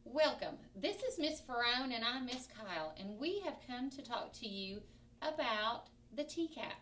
Welcome. This is Miss Farone and I'm Miss Kyle, and we have come to talk to you about the TCAP.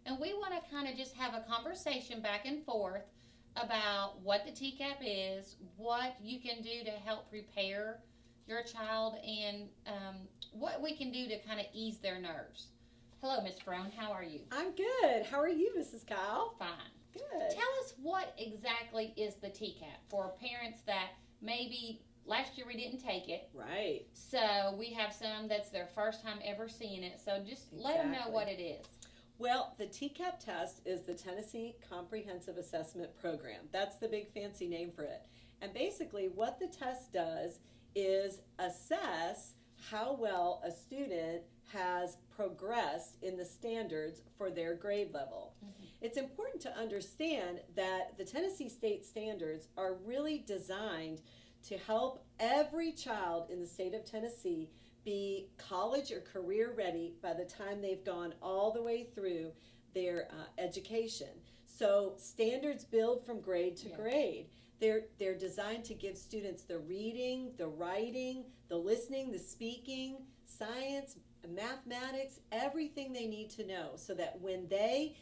And we want to kind of just have a conversation back and forth about what the TCAP is, what you can do to help prepare your child, and what we can do to kind of ease their nerves. Hello, Miss Farone. How are you? I'm good. How are you, Mrs. Kyle? Fine. Good. Tell us what exactly is the TCAP for parents that maybe last year we didn't take it. Right. So we have some that's their first time ever seeing it. So just let them know Exactly. what it is. Well, the TCAP test is the Tennessee Comprehensive Assessment Program. That's the big fancy name for it. And basically, what the test does is assess how well a student has progressed in the standards for their grade level. Mhm. It's important to understand that the Tennessee state standards are really designed to help every child in the state of Tennessee be college or career ready by the time they've gone all the way through their education. So standards build from grade to Yeah. grade. They're designed to give students the reading, the writing, the listening, the speaking, science, mathematics, everything they need to know so that when they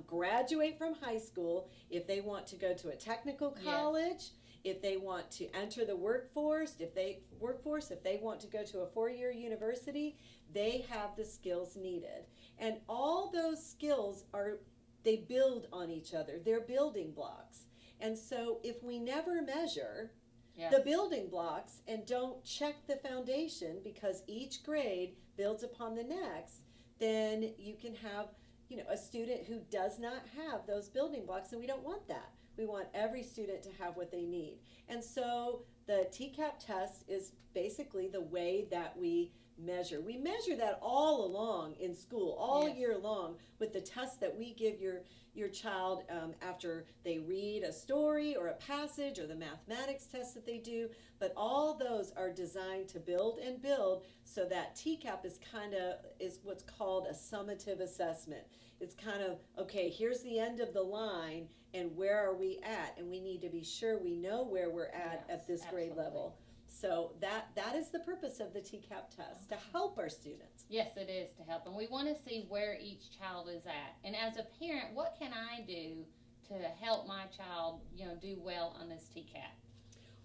graduate from high school, if they want to go to a technical Yes. college, if they want to enter the workforce, if they want to go to a 4-year university, they have the skills needed. And all those skills they build on each other. They're building blocks. And so if we never measure Yeah. the building blocks and don't check the foundation because each grade builds upon the next, then you can have, a student who does not have those building blocks, and we don't want that. We want every student to have what they need. And so the TCAP test is basically the way that we measure. We measure that all along in school, all Yes. year long, with the tests that we give your child after they read a story or a passage or the mathematics tests that they do. But all those are designed to build and build so that TCAP is what's called a summative assessment. It's kind of, okay, here's the end of the line and where are we at? And we need to be sure we know where we're at Yes, this grade absolutely. level. So that is the purpose of the TCAP test, to help our students. Yes, it is to help. And we want to see where each child is at. And as a parent, what can I do to help my child, do well on this TCAP?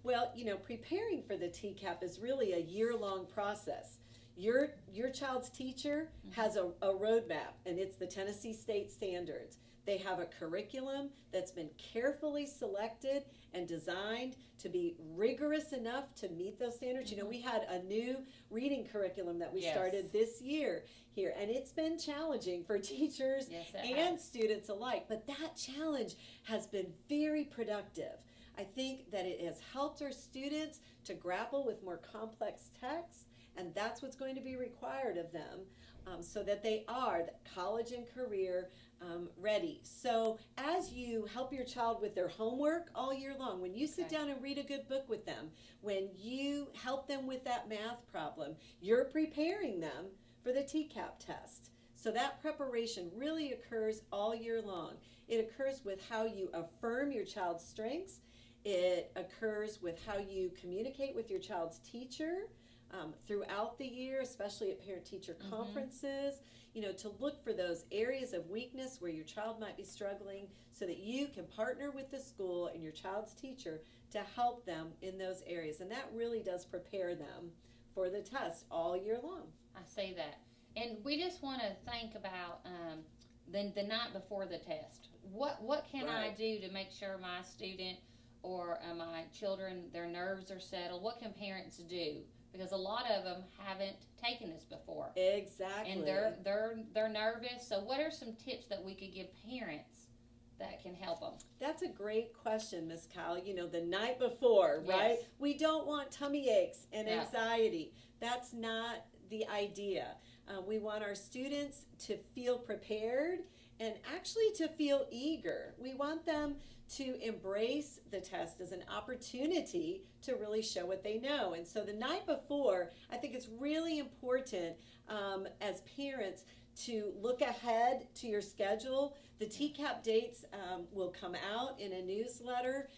Well, preparing for the TCAP is really a year-long process. Your child's teacher has a roadmap, and it's the Tennessee State Standards. They have a curriculum that's been carefully selected and designed to be rigorous enough to meet those standards. We had a new reading curriculum that we Yes. started this year here, and it's been challenging for teachers Yes, it and has. students alike, but that challenge has been very productive. I think that it has helped our students to grapple with more complex texts, and that's what's going to be required of them so that they are college and career ready. So as you help your child with their homework all year long, when you sit Okay. down and read a good book with them, when you help them with that math problem, you're preparing them for the TCAP test. So that preparation really occurs all year long. It occurs with how you affirm your child's strengths. It occurs with how you communicate with your child's teacher throughout the year, especially at parent-teacher conferences, to look for those areas of weakness where your child might be struggling so that you can partner with the school and your child's teacher to help them in those areas. And that really does prepare them for the test all year long. I see that. And we just want to think about the night before the test. What can I Right. do to make sure my student or my children, their nerves are settled? What can parents do? Because a lot of them haven't taken this before, Exactly. and they're nervous. So, what are some tips that we could give parents that can help them? That's a great question, Miss Kyle. The night before, right? Yes. We don't want tummy aches and Yeah. anxiety. That's not the idea. We want our students to feel prepared and actually to feel eager. We want them to embrace the test as an opportunity to really show what they know. And so the night before, I think it's really important as parents to look ahead to your schedule. The TCAP dates will come out in a newsletter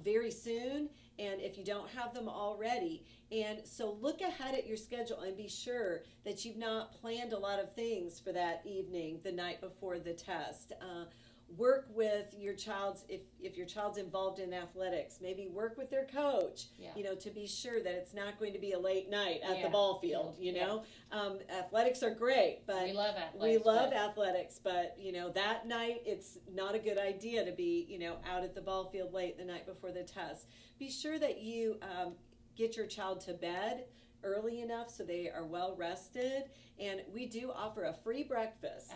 very soon, and if you don't have them already. And so look ahead at your schedule and be sure that you've not planned a lot of things for that evening, the night before the test. Work with your child's, if your child's involved in athletics, maybe work with their coach, to be sure that it's not going to be a late night at the ball field, athletics are great, but we love athletics, but that night it's not a good idea to be, out at the ball field late the night before the test. Be sure that you get your child to bed early enough so they are well rested, and we do offer a free breakfast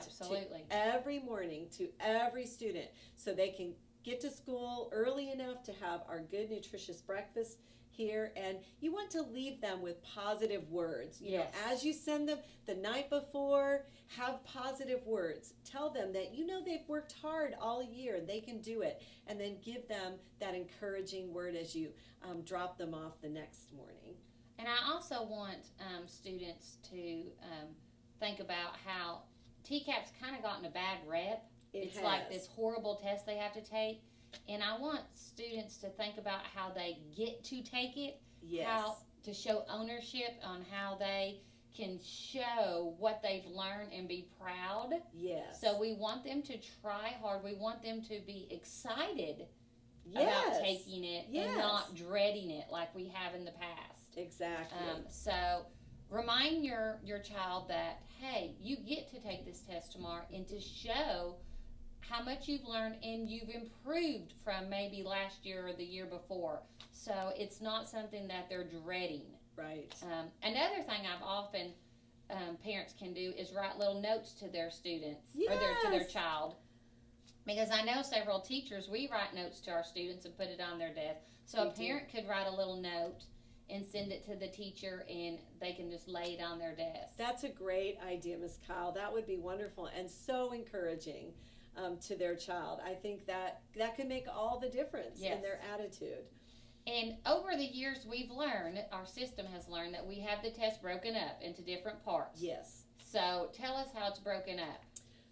every morning to every student so they can get to school early enough to have our good nutritious breakfast here. And you want to leave them with positive words. As you send them the night before, have positive words. Tell them that they've worked hard all year and they can do it, and then give them that encouraging word as you drop them off the next morning. And I also want students to think about how TCAP's kind of gotten a bad rep. It's like this horrible test they have to take. And I want students to think about how they get to take it, how to show ownership on how they can show what they've learned and be proud. So we want them to try hard. We want them to be excited about taking it and not dreading it like we have in the past. Exactly. So remind your child that, hey, you get to take this test tomorrow, and to show how much you've learned and you've improved from maybe last year or the year before. So it's not something that they're dreading. Right. Another thing I've often parents can do is write little notes to their students or to their child. Because I know several teachers, we write notes to our students and put it on their desk. So a parent could write a little note and send it to the teacher, and they can just lay it on their desk. That's a great idea, Ms. Kyle. That would be wonderful and so encouraging to their child. I think that can make all the difference in their attitude. And over the years, we've learned, our system has learned, that we have the test broken up into different parts. Yes. So tell us how it's broken up.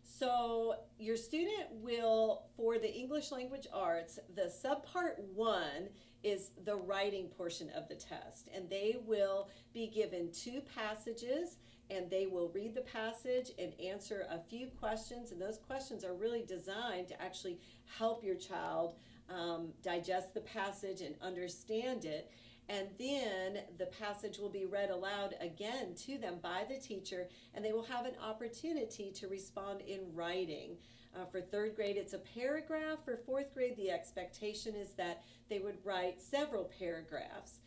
So your student will, for the English Language Arts, the subpart 1 is the writing portion of the test, and they will be given 2 passages, and they will read the passage and answer a few questions, and those questions are really designed to actually help your child digest the passage and understand it. And then the passage will be read aloud again to them by the teacher, and they will have an opportunity to respond in writing. For 3rd grade, it's a paragraph. For 4th grade, the expectation is that they would write several paragraphs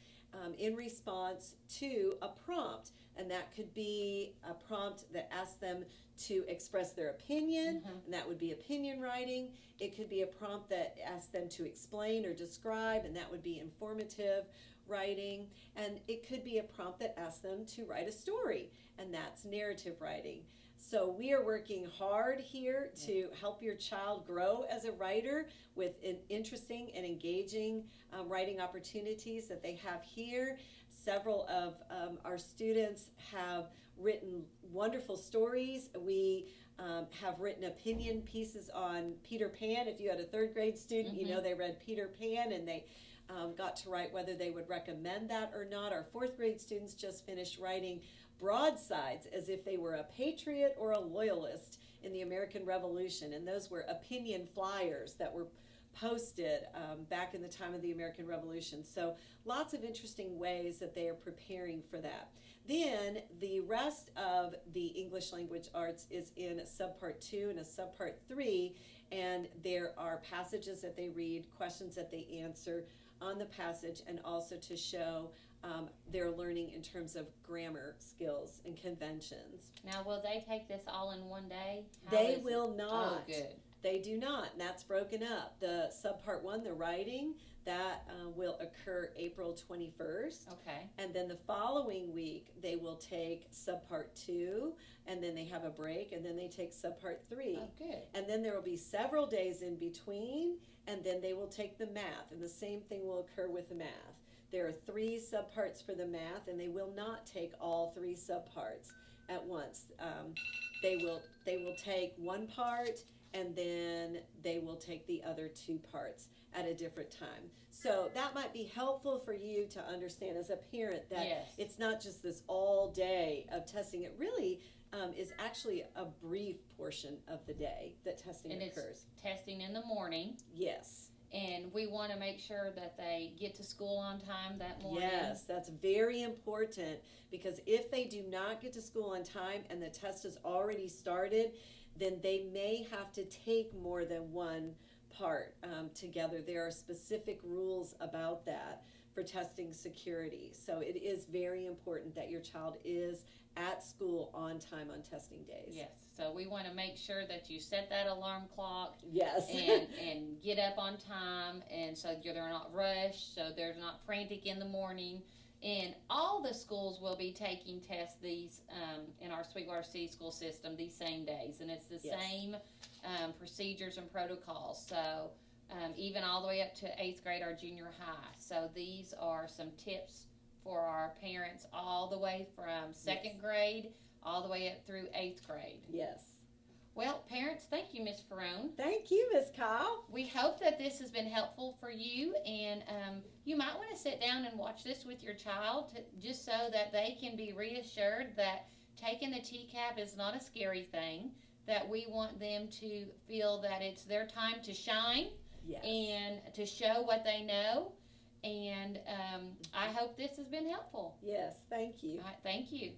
in response to a prompt. And that could be a prompt that asks them to express their opinion, and that would be opinion writing. It could be a prompt that asks them to explain or describe, and that would be informative writing. And it could be a prompt that asks them to write a story, and that's narrative writing. So we are working hard here to help your child grow as a writer with interesting and engaging writing opportunities that they have here. Several of our students have written wonderful stories. We have written opinion pieces on Peter Pan. If you had a 3rd grade student, they read Peter Pan, and they got to write whether they would recommend that or not. Our 4th grade students just finished writing broadsides as if they were a patriot or a loyalist in the American Revolution, and those were opinion flyers that were posted back in the time of the American Revolution. So lots of interesting ways that they are preparing for that. Then the rest of the English Language Arts is in subpart 2 and a subpart 3, and there are passages that they read, questions that they answer on the passage, and also to show their learning in terms of grammar skills and conventions. Now, will they take this all in one day? They will not. Oh, good. They do not, and that's broken up. The subpart 1, the writing, that will occur April 21st. Okay. And then the following week, they will take subpart 2, and then they have a break, and then they take subpart 3. Oh, good. And then there will be several days in between, and then they will take the math, and the same thing will occur with the math. There are 3 subparts for the math, and they will not take all 3 subparts. at once. They will take one part, and then they will take the other two parts at a different time. So that might be helpful for you to understand as a parent that Yes. it's not just this all day of testing. It really is actually a brief portion of the day that testing And it's occurs. testing in the morning, Yes. and we want to make sure that they get to school on time that morning. Yes, that's very important, because if they do not get to school on time and the test has already started, then they may have to take more than one part together. There are specific rules about that for testing security. So it is very important that your child is at school on time on testing days. Yes. So we want to make sure that you set that alarm clock Yes. and get up on time, and so they're not rushed, so they're not frantic in the morning. And all the schools will be taking tests these in our Sweetwater City school system these same days, and it's the Yes. same procedures and protocols. So even all the way up to 8th grade or junior high. So these are some tips for our parents all the way from second grade all the way up through 8th grade. Yes. Well, parents, thank you, Miss Ferrone. Thank you, Ms. Kyle. We hope that this has been helpful for you, and you might want to sit down and watch this with your child just so that they can be reassured that taking the TCAP is not a scary thing, that we want them to feel that it's their time to shine Yes. and to show what they know, and I hope this has been helpful. Yes, thank you. All right, thank you.